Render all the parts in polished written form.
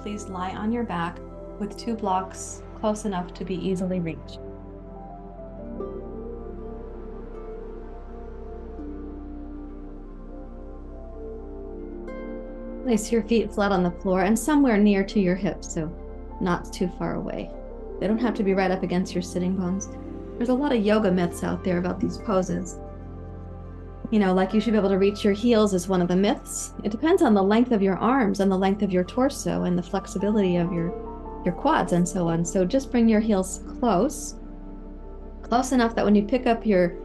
please lie on your back with 2 blocks close enough to be easily reached. Place your feet flat on the floor and somewhere near to your hips, so not too far away. They don't have to be right up against your sitting bones. There's a lot of yoga myths out there about these poses. You know, like you should be able to reach your heels is one of the myths. It depends on the length of your arms and the length of your torso and the flexibility of your quads and so on. So just bring your heels close enough that when you pick up your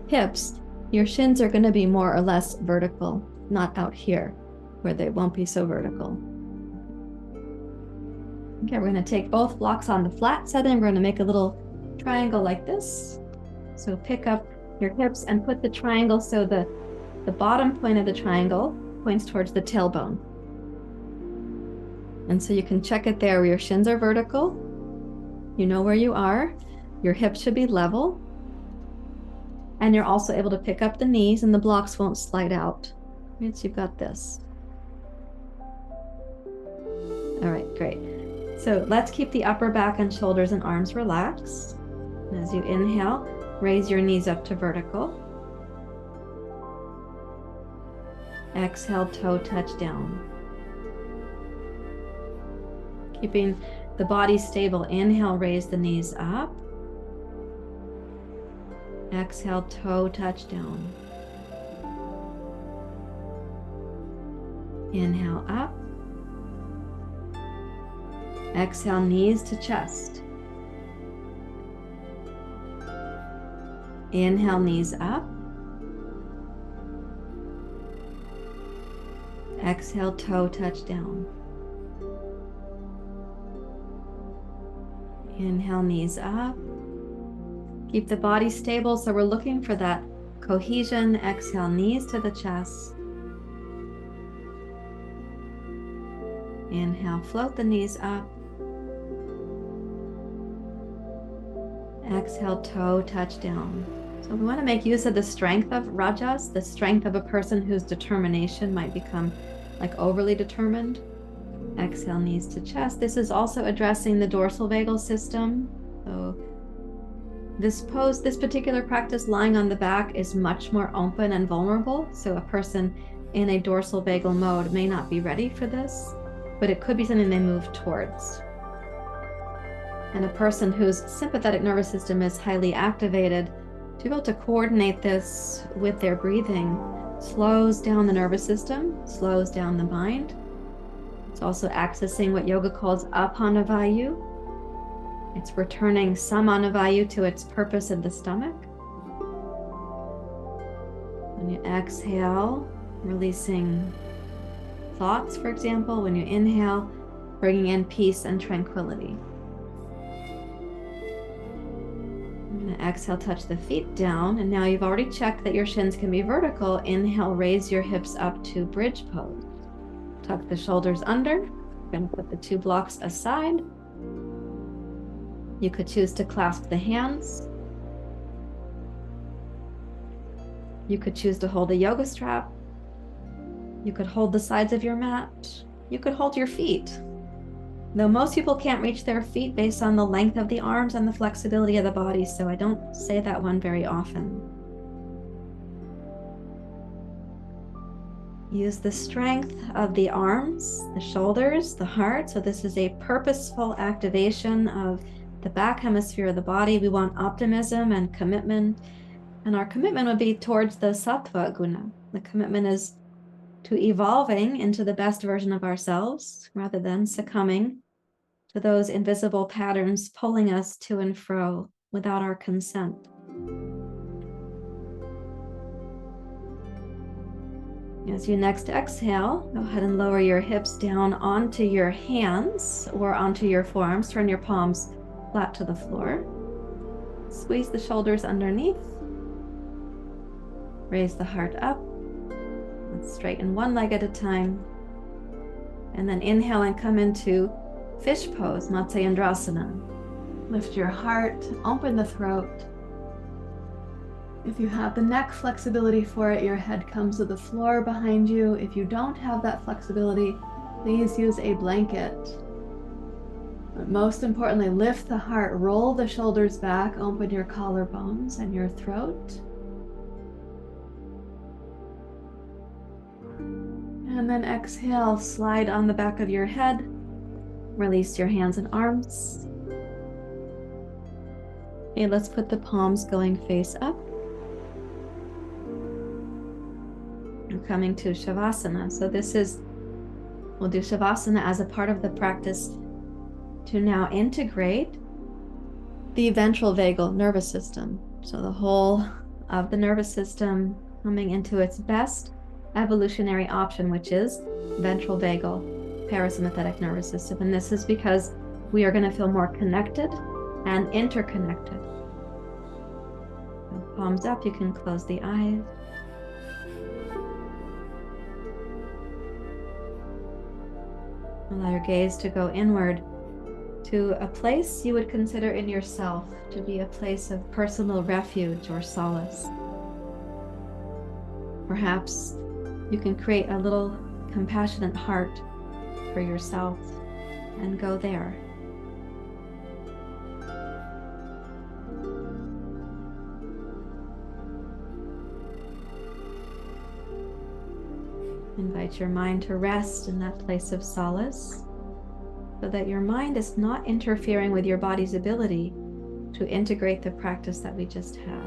hips, your shins are going to be more or less vertical, not out here where they won't be so vertical. Okay, we're going to take both blocks on the flat side and we're going to make a little triangle like this. So pick up your hips and put the triangle so the bottom point of the triangle points towards the tailbone. And so you can check it there where your shins are vertical. You know where you are. Your hips should be level. And you're also able to pick up the knees and the blocks won't slide out. Right, so you've got this. All right, great. So let's keep the upper back and shoulders and arms relaxed. And as you inhale, raise your knees up to vertical. Exhale, toe touch down. Keeping the body stable, inhale, raise the knees up. Exhale, toe touch down. Inhale, up. Exhale, knees to chest. Inhale, knees up. Exhale, toe touch down. Inhale, knees up. Keep the body stable, so we're looking for that cohesion. Exhale, knees to the chest. Inhale, float the knees up. Exhale, toe touch down. So we want to make use of the strength of rajas, the strength of a person whose determination might become like overly determined. Exhale, knees to chest. This is also addressing the dorsal vagal system. So this pose, this particular practice, lying on the back, is much more open and vulnerable. So a person in a dorsal vagal mode may not be ready for this, but it could be something they move towards. And a person whose sympathetic nervous system is highly activated, to be able to coordinate this with their breathing slows down the nervous system, slows down the mind. It's also accessing what yoga calls apanavayu. It's returning samanavayu to its purpose in the stomach. When you exhale, releasing thoughts, for example. When you inhale, bringing in peace and tranquility. Exhale, touch the feet down, and now you've already checked that your shins can be vertical. Inhale, raise your hips up to bridge pose. Tuck the shoulders under. We're going to put the 2 blocks aside. You could choose to clasp the hands. You could choose to hold a yoga strap. You could hold the sides of your mat. You could hold your feet. Though most people can't reach their feet based on the length of the arms and the flexibility of the body, so I don't say that one very often. Use the strength of the arms, the shoulders, the heart. So this is a purposeful activation of the back hemisphere of the body. We want optimism and commitment. And our commitment would be towards the sattva guna. The commitment is to evolving into the best version of ourselves rather than succumbing to those invisible patterns pulling us to and fro without our consent. As you next exhale, go ahead and lower your hips down onto your hands or onto your forearms. Turn your palms flat to the floor. Squeeze the shoulders underneath. Raise the heart up. Let's straighten one leg at a time. And then inhale and come into fish pose, Matsyendrasana. Lift your heart, open the throat. If you have the neck flexibility for it, your head comes to the floor behind you. If you don't have that flexibility, please use a blanket But most importantly, lift the heart, roll the shoulders back, open your collarbones and your throat. And then exhale, slide on the back of your head. Release your hands and arms. Okay, let's put the palms going face up. We're coming to Shavasana. So we'll do Shavasana as a part of the practice to now integrate the ventral vagal nervous system. So the whole of the nervous system coming into its best evolutionary option, which is ventral vagal parasympathetic nervous system. And this is because we are going to feel more connected and interconnected. So palms up, you can close the eyes. Allow your gaze to go inward to a place you would consider in yourself to be a place of personal refuge or solace. Perhaps you can create a little compassionate heart for yourself and go there. Invite your mind to rest in that place of solace so that your mind is not interfering with your body's ability to integrate the practice that we just had.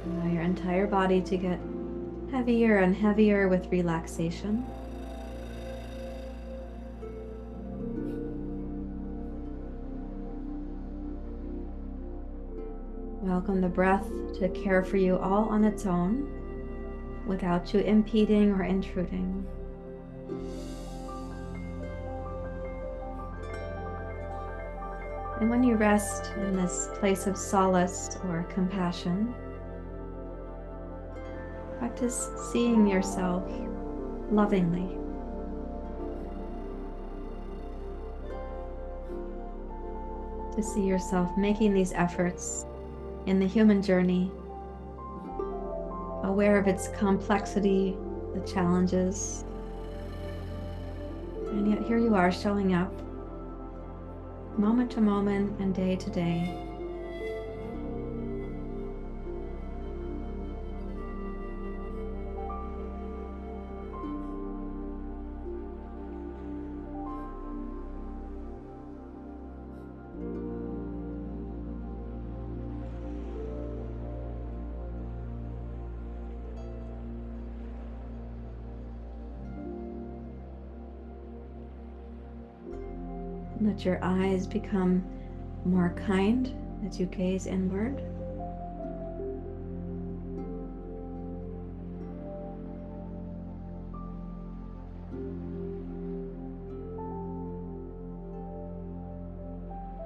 Allow your entire body to get heavier and heavier with relaxation. Welcome the breath to care for you all on its own, without you impeding or intruding. And when you rest in this place of solace or compassion, practice seeing yourself lovingly. To see yourself making these efforts in the human journey, aware of its complexity, the challenges, and yet here you are showing up moment to moment and day to day. Let your eyes become more kind as you gaze inward.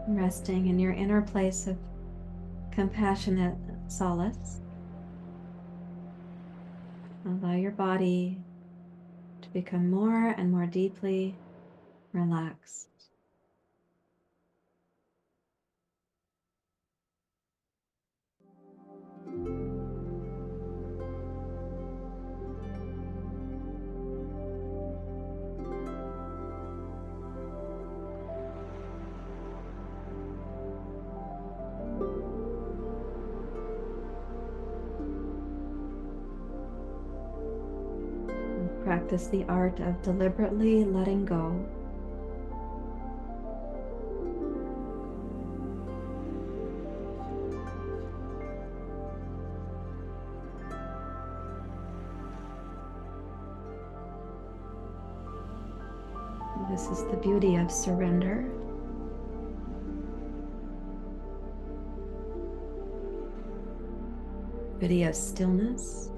Resting in your inner place of compassionate solace. Allow your body to become more and more deeply relaxed. Practice the art of deliberately letting go. This is the beauty of surrender. Beauty of stillness.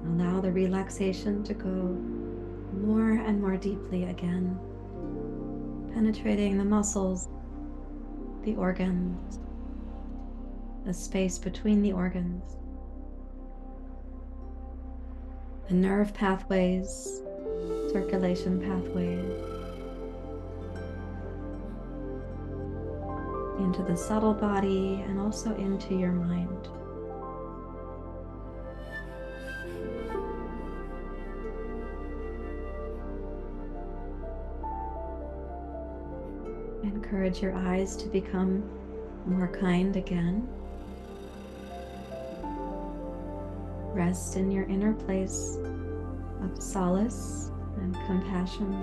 Allow the relaxation to go more and more deeply again, penetrating the muscles, the organs, the space between the organs, the nerve pathways, circulation pathways, into the subtle body and also into your mind. Encourage your eyes to become more kind again. Rest in your inner place of solace and compassion.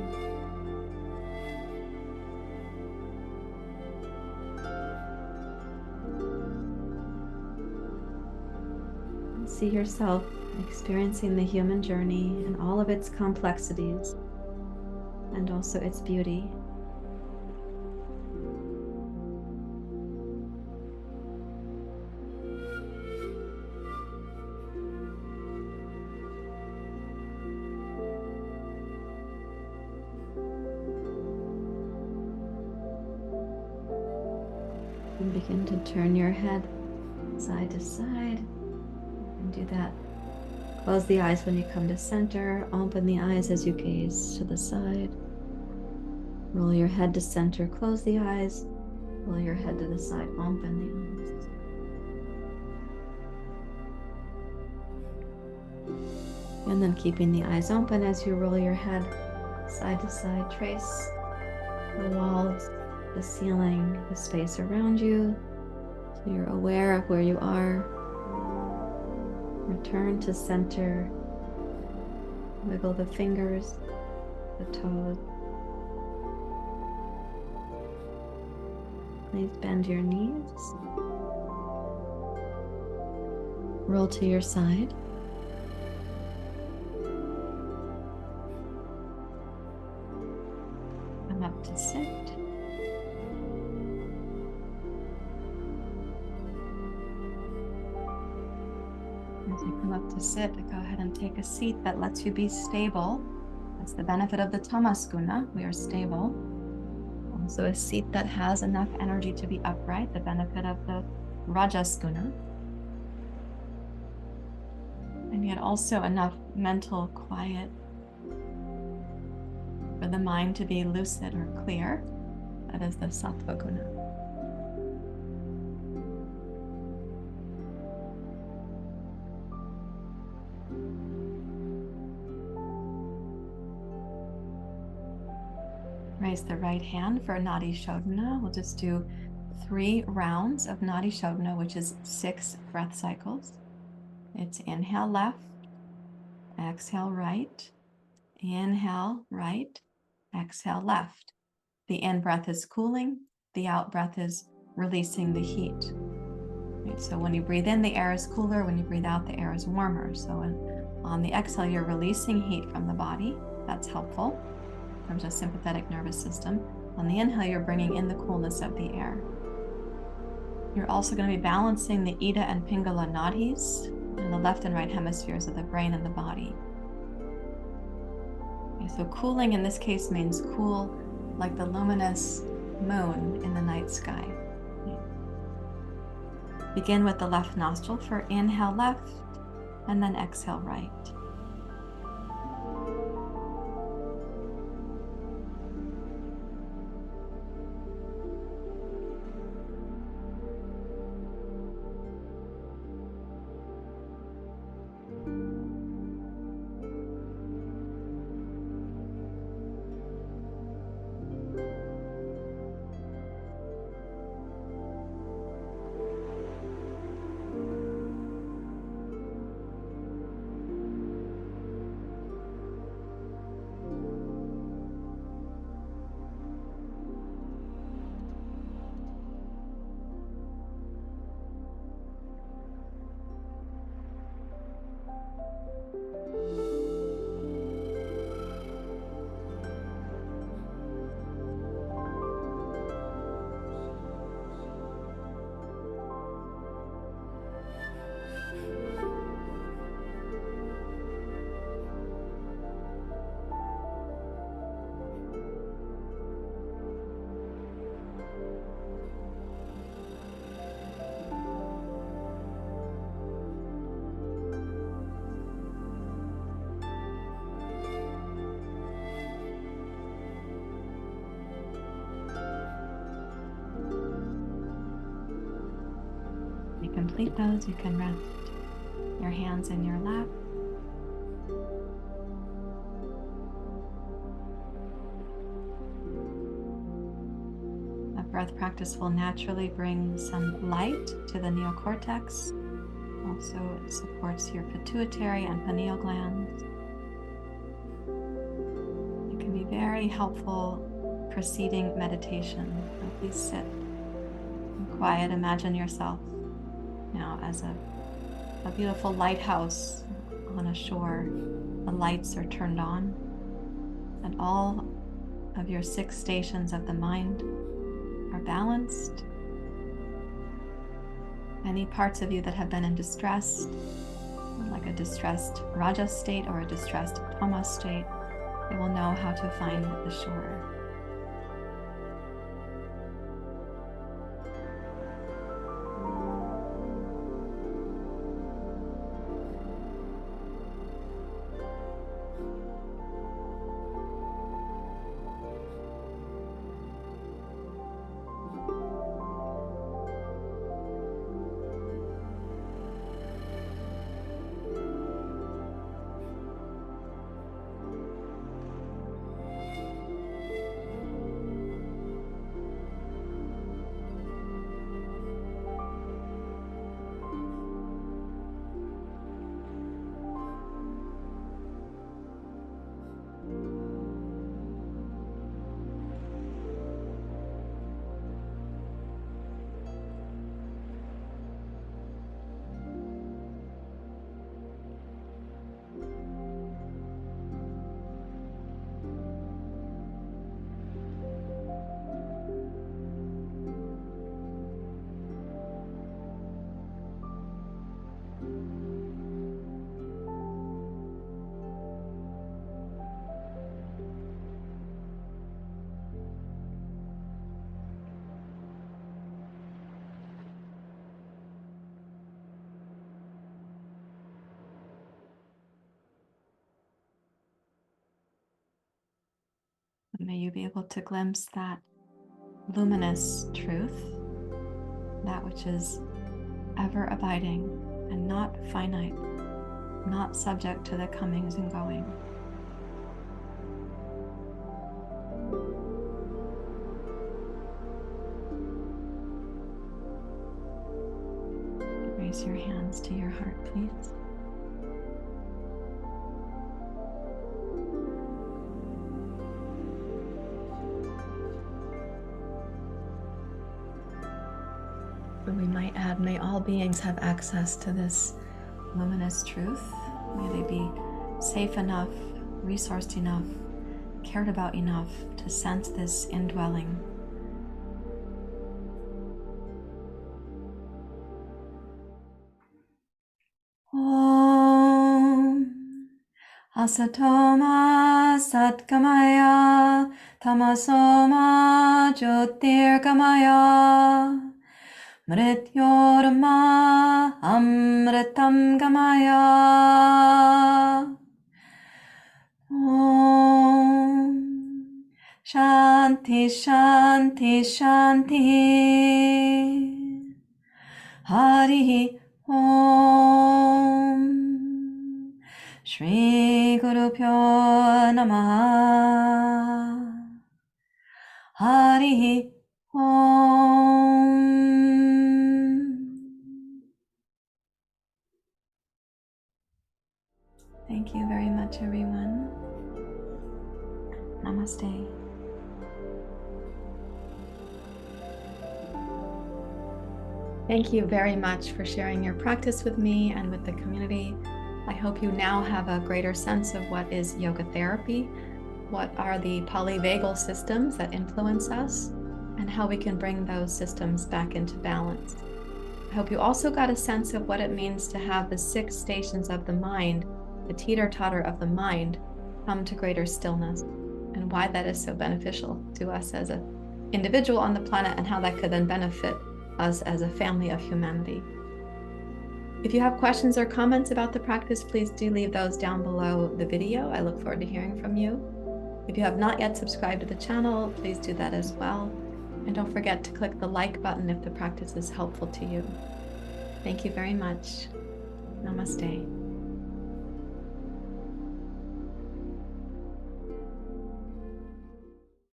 And see yourself experiencing the human journey and all of its complexities and also its beauty. And begin to turn your head side to side and do that. Close the eyes when you come to center. Open the eyes as you gaze to the side. Roll your head to center. Close the eyes. Roll your head to the side. Open the eyes. And then keeping the eyes open as you roll your head side to side. Trace the walls, the ceiling, the space around you, so you're aware of where you are. Return to center. Wiggle the fingers, the toes. Please bend your knees. Roll to your side. Come up to sit. As you come up to sit, go ahead and take a seat that lets you be stable. That's the benefit of the tamas guna. We are stable. Also a seat that has enough energy to be upright, the benefit of the rajas guna. And yet also enough mental quiet for the mind to be lucid or clear. That is the sattva guna. Raise the right hand for Nadi Shodhana. We'll just do 3 rounds of Nadi Shodhana, which is 6 breath cycles. It's inhale left, exhale right, inhale right, exhale left. The in breath is cooling, the out breath is releasing the heat. Right, so when you breathe in, the air is cooler. When you breathe out, the air is warmer. So on the exhale, you're releasing heat from the body. That's helpful in terms of sympathetic nervous system. On the inhale, you're bringing in the coolness of the air. You're also going to be balancing the Ida and Pingala nadis in the left and right hemispheres of the brain and the body. Okay, so cooling in this case means cool like the luminous moon in the night sky. Okay. Begin with the left nostril for inhale left and then exhale right. complete those, you can rest your hands in your lap. The breath practice will naturally bring some light to the neocortex. Also, it supports your pituitary and pineal glands. It can be very helpful preceding meditation. So please sit and quiet. Imagine yourself now as a beautiful lighthouse on a shore. The lights are turned on, and all of your 6 stations of the mind are balanced. Any parts of you that have been in distress, like a distressed Rajas state or a distressed Tamas state, they will know how to find the shore. May you be able to glimpse that luminous truth, that which is ever abiding and not finite, not subject to the comings and going. Raise your hands to your heart, please. We might add, may all beings have access to this luminous truth. May they be safe enough, resourced enough, cared about enough to sense this indwelling. Om Asatoma Satgamaya Tamasoma Jyotirgamaya Mrityorma Amritam Gamaya. Om Shanti Shanti Shanti. Hari Om. Shri Guru Pyo Namaha. Hari Om. Thank you very much, everyone. Namaste. Thank you very much for sharing your practice with me and with the community. I hope you now have a greater sense of what is yoga therapy, what are the polyvagal systems that influence us, and how we can bring those systems back into balance. I hope you also got a sense of what it means to have the 6 stations of the mind, the teeter-totter of the mind, come to greater stillness, and why that is so beneficial to us as an individual on the planet, and how that could then benefit us as a family of humanity. If you have questions or comments about the practice, please do leave those down below the video. I look forward to hearing from you. If you have not yet subscribed to the channel, please do that as well. And don't forget to click the like button if the practice is helpful to you. Thank you very much. Namaste.